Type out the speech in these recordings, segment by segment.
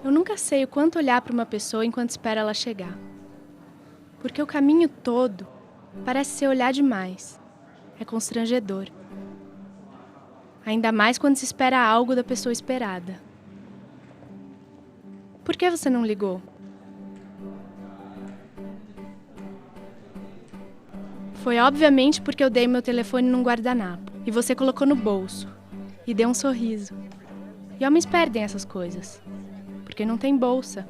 Eu nunca sei o quanto olhar para uma pessoa enquanto espera ela chegar. Porque o caminho todo parece ser olhar demais. É constrangedor. Ainda mais quando se espera algo da pessoa esperada. Por que você não ligou? Foi obviamente porque eu dei meu telefone num guardanapo e você colocou no bolso e deu um sorriso. E homens perdem essas coisas, porque não tem bolsa.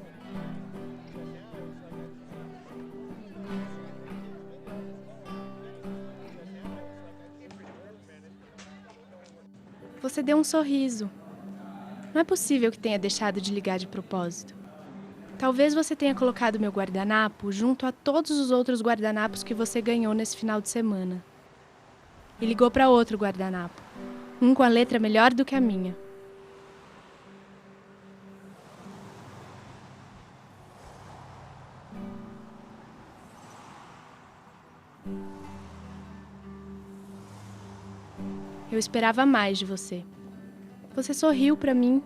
Você deu um sorriso. Não é possível que tenha deixado de ligar de propósito. Talvez você tenha colocado meu guardanapo junto a todos os outros guardanapos que você ganhou nesse final de semana. E ligou para outro guardanapo, um com a letra melhor do que a minha. Eu esperava mais de você. Você sorriu para mim.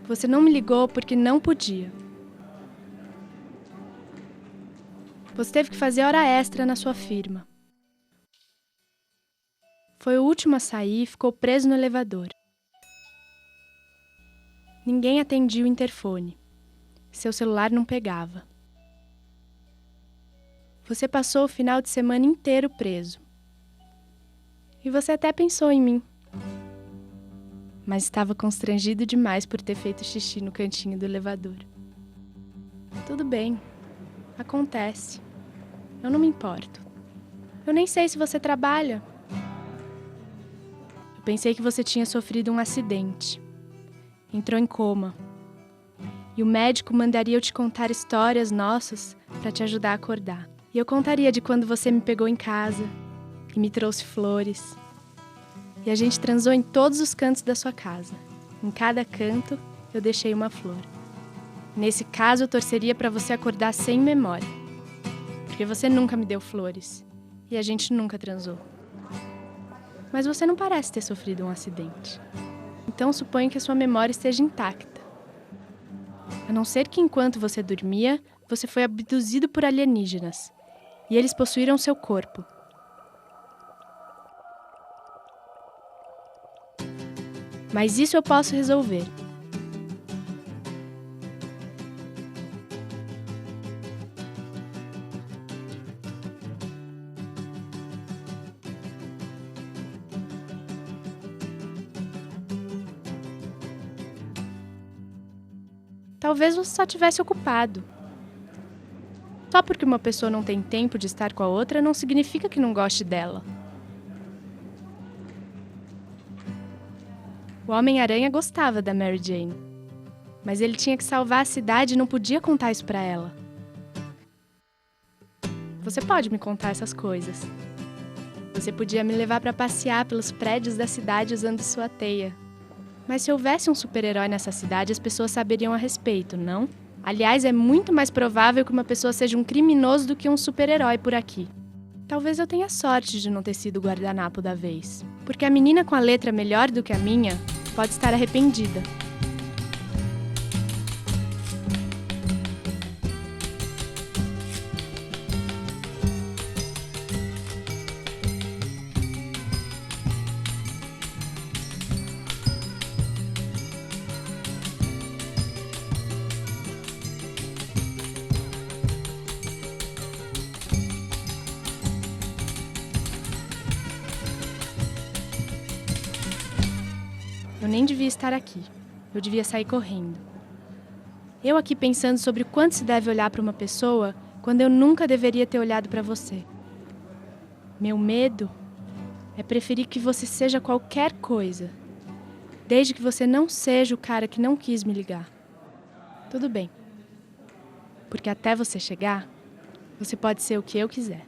Você não me ligou porque não podia. Você teve que fazer hora extra na sua firma. Foi o último a sair e ficou preso no elevador. Ninguém atendia o interfone. Seu celular não pegava. Você passou o final de semana inteiro preso. E você até pensou em mim. Mas estava constrangido demais por ter feito xixi no cantinho do elevador. Tudo bem. Acontece. Eu não me importo. Eu nem sei se você trabalha. Eu pensei que você tinha sofrido um acidente. Entrou em coma. E o médico mandaria eu te contar histórias nossas para te ajudar a acordar. E eu contaria de quando você me pegou em casa e me trouxe flores. E a gente transou em todos os cantos da sua casa. Em cada canto, eu deixei uma flor. Nesse caso, eu torceria para você acordar sem memória. Porque você nunca me deu flores. E a gente nunca transou. Mas você não parece ter sofrido um acidente. Então, suponho que a sua memória esteja intacta. A não ser que enquanto você dormia, você foi abduzido por alienígenas. E eles possuíram seu corpo. Mas isso eu posso resolver. Talvez você só estivesse ocupado. Só porque uma pessoa não tem tempo de estar com a outra não significa que não goste dela. O Homem-Aranha gostava da Mary Jane, mas ele tinha que salvar a cidade e não podia contar isso pra ela. Você pode me contar essas coisas. Você podia me levar pra passear pelos prédios da cidade usando sua teia. Mas se houvesse um super-herói nessa cidade, as pessoas saberiam a respeito, não? Aliás, é muito mais provável que uma pessoa seja um criminoso do que um super-herói por aqui. Talvez eu tenha sorte de não ter sido o guardanapo da vez. Porque a menina com a letra melhor do que a minha pode estar arrependida. Eu nem devia estar aqui. Eu devia sair correndo. Eu aqui pensando sobre o quanto se deve olhar para uma pessoa quando eu nunca deveria ter olhado para você. Meu medo é preferir que você seja qualquer coisa, desde que você não seja o cara que não quis me ligar. Tudo bem. Porque até você chegar, você pode ser o que eu quiser.